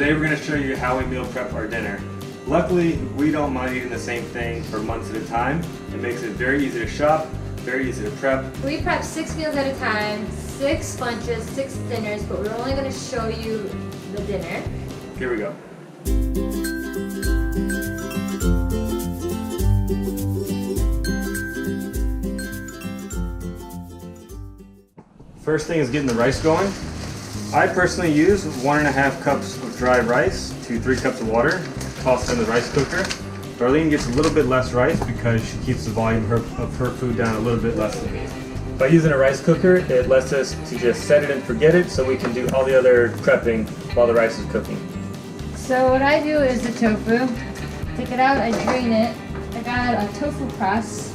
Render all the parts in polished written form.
Today we're going to show you how we meal prep our dinner. Luckily, we don't mind eating the same thing for months at a time. It makes it very easy to shop, very easy to prep. We prep 6 meals at a time, 6 lunches, 6 dinners, but we're only going to show you the dinner. Here we go. First thing is getting the rice going. I personally use 1.5 cups of dry rice to 3 cups of water, tossed in the rice cooker. Darlene gets a little bit less rice because she keeps the volume of her food down a little bit less than me. By using a rice cooker, it lets us to just set it and forget it so we can do all the other prepping while the rice is cooking. So what I do is the tofu. Take it out, I drain it. I got a tofu press,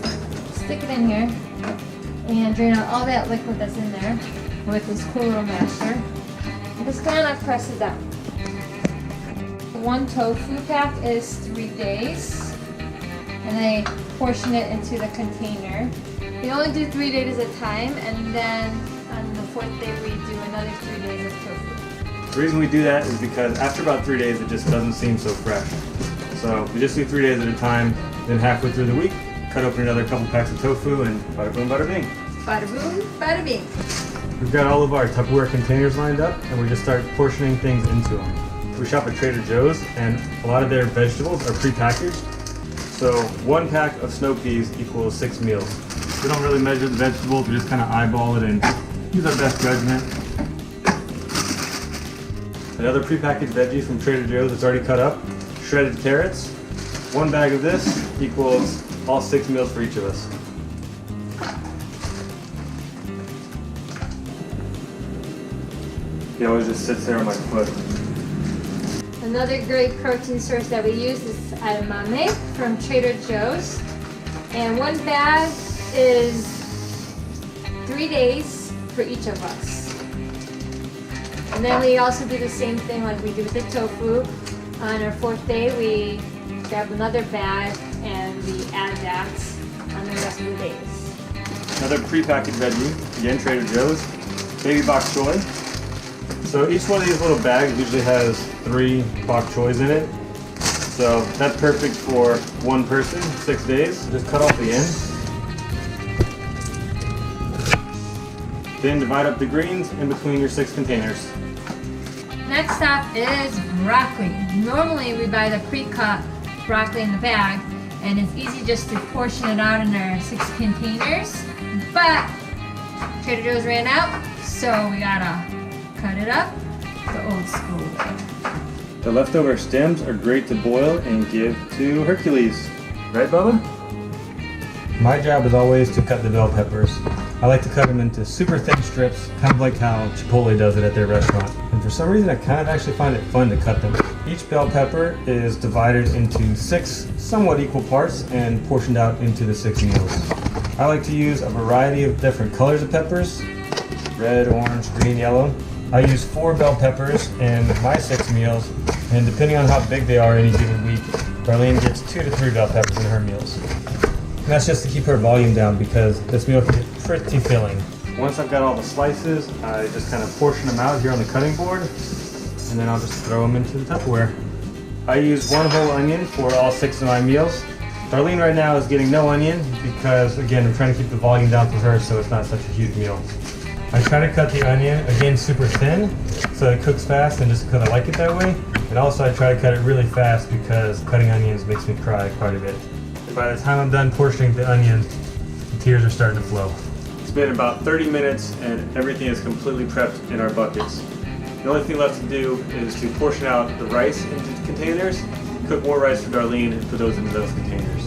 stick it in here, and drain out all that liquid that's in there with this cool little masher. And just kind of press it down. One tofu pack is 3 days, and I portion it into the container. We only do 3 days at a time, and then on the 4th day we do another 3 days of tofu. The reason we do that is because after about 3 days it just doesn't seem so fresh. So we just do 3 days at a time, then halfway through the week, cut open another couple packs of tofu, and bada boom, bada bing. Bada boom, bada bing. We've got all of our Tupperware containers lined up, and we just start portioning things into them. We shop at Trader Joe's, and a lot of their vegetables are pre-packaged. So 1 pack of snow peas equals 6 meals. We don't really measure the vegetables, we just kind of eyeball it and use our best judgment. Another pre-packaged veggie from Trader Joe's that's already cut up. Shredded carrots. 1 bag of this equals all 6 meals for each of us. He always just sits there on my foot. Another great protein source that we use is edamame from Trader Joe's. And 1 bag is 3 days for each of us. And then we also do the same thing like we do with the tofu. On our 4th day, we grab another bag and we add that on the rest of the days. Another pre-packaged veggie, again Trader Joe's, baby bok choy. So each one of these little bags usually has 3 bok choys in it. So that's perfect for 1 person, 6 days. Just cut off the end. Then divide up the greens in between your 6 containers. Next up is broccoli. Normally we buy the pre-cut broccoli in the bag, and it's easy just to portion it out in our 6 containers. But Trader Joe's ran out, so we gotta cut it up the old school way. The leftover stems are great to boil and give to Hercules. Right, Bubba? My job is always to cut the bell peppers. I like to cut them into super thin strips, kind of like how Chipotle does it at their restaurant. And for some reason, I kind of actually find it fun to cut them. Each bell pepper is divided into 6 somewhat equal parts and portioned out into the 6 meals. I like to use a variety of different colors of peppers: red, orange, green, yellow. I use 4 bell peppers in my 6 meals, and depending on how big they are any given week, Darlene gets 2 to 3 bell peppers in her meals. And that's just to keep her volume down because this meal can get pretty filling. Once I've got all the slices, I just kind of portion them out here on the cutting board, and then I'll just throw them into the Tupperware. I use 1 whole onion for all 6 of my meals. Darlene right now is getting no onion because, again, I'm trying to keep the volume down for her so it's not such a huge meal. I try to cut the onion, again, super thin so it cooks fast and just because I like it that way. And also I try to cut it really fast because cutting onions makes me cry quite a bit. And by the time I'm done portioning the onions, the tears are starting to flow. It's been about 30 minutes and everything is completely prepped in our buckets. The only thing left to do is to portion out the rice into containers, cook more rice for Darlene, and put those into those containers.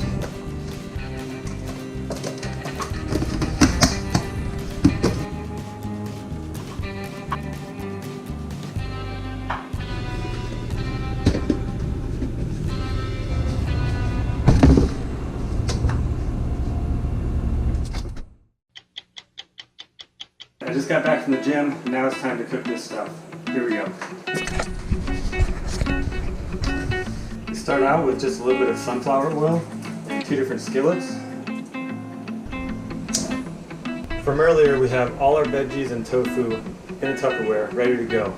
I just got back from the gym, and now it's time to cook this stuff. Here we go. We start out with just a little bit of sunflower oil in 2 different skillets. From earlier, we have all our veggies and tofu in a Tupperware, ready to go.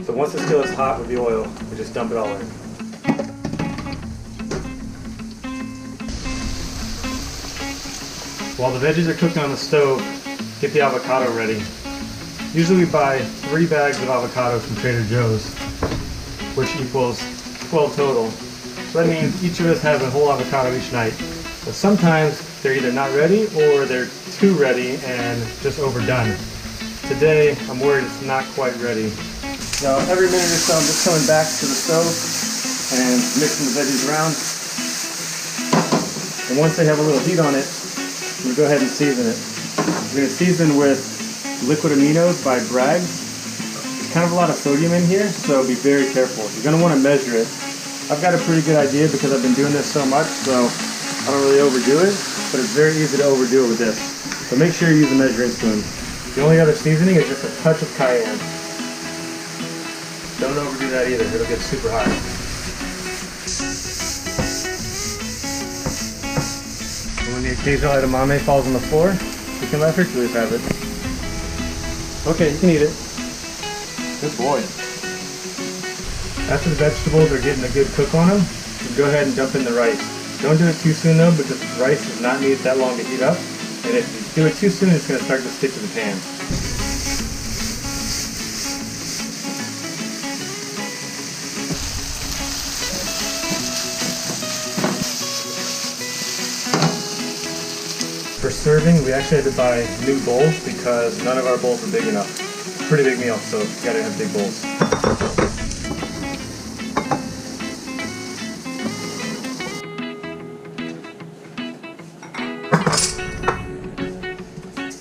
So once the skillet's hot with the oil, we just dump it all in. While the veggies are cooking on the stove, get the avocado ready. Usually we buy 3 bags of avocados from Trader Joe's, which equals 12 total. So that means each of us has a whole avocado each night. But sometimes they're either not ready or they're too ready and just overdone. Today, I'm worried it's not quite ready. So every minute or so, I'm just coming back to the stove and mixing the veggies around. And once they have a little heat on it, I'm going to go ahead and season it. I'm going to season with liquid Aminos by Bragg. There's kind of a lot of sodium in here, so be very careful. You're going to want to measure it. I've got a pretty good idea because I've been doing this so much, so I don't really overdo it, but it's very easy to overdo it with this. So make sure you use a measuring spoon. The only other seasoning is just a touch of cayenne. Don't overdo that either, it'll get super hot. And when the occasional edamame falls on the floor, you can let Hercules have it. Okay, you can eat it. Good boy. After the vegetables are getting a good cook on them, you can go ahead and dump in the rice. Don't do it too soon though, because the rice does not need that long to heat up. And if you do it too soon, it's going to start to stick to the pan. For serving, we actually had to buy new bowls because none of our bowls were big enough. Pretty big meal, so you gotta have big bowls.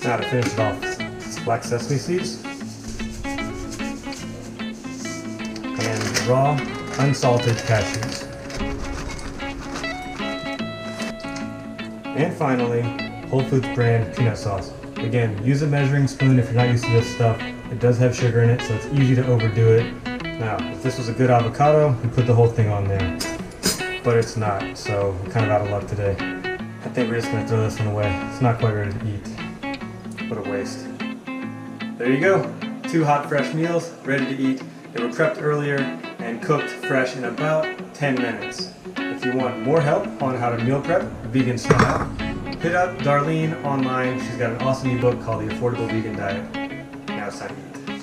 Now to finish it off, black sesame seeds and raw, unsalted cashews. And finally, Whole Foods brand peanut sauce. Again, use a measuring spoon if you're not used to this stuff. It does have sugar in it, so it's easy to overdo it. Now, if this was a good avocado, you put the whole thing on there. But it's not, so we're kind of out of luck today. I think we're just gonna throw this one away. It's not quite ready to eat. What a waste. There you go. 2 hot, fresh meals, ready to eat. They were prepped earlier and cooked fresh in about 10 minutes. If you want more help on how to meal prep vegan style, hit up Darlene online. She's got an awesome ebook called The Affordable Vegan Diet. Now it's time to eat.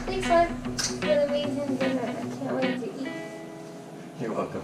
Thanks, Mark, for the amazing dinner. I can't wait to eat. You're welcome.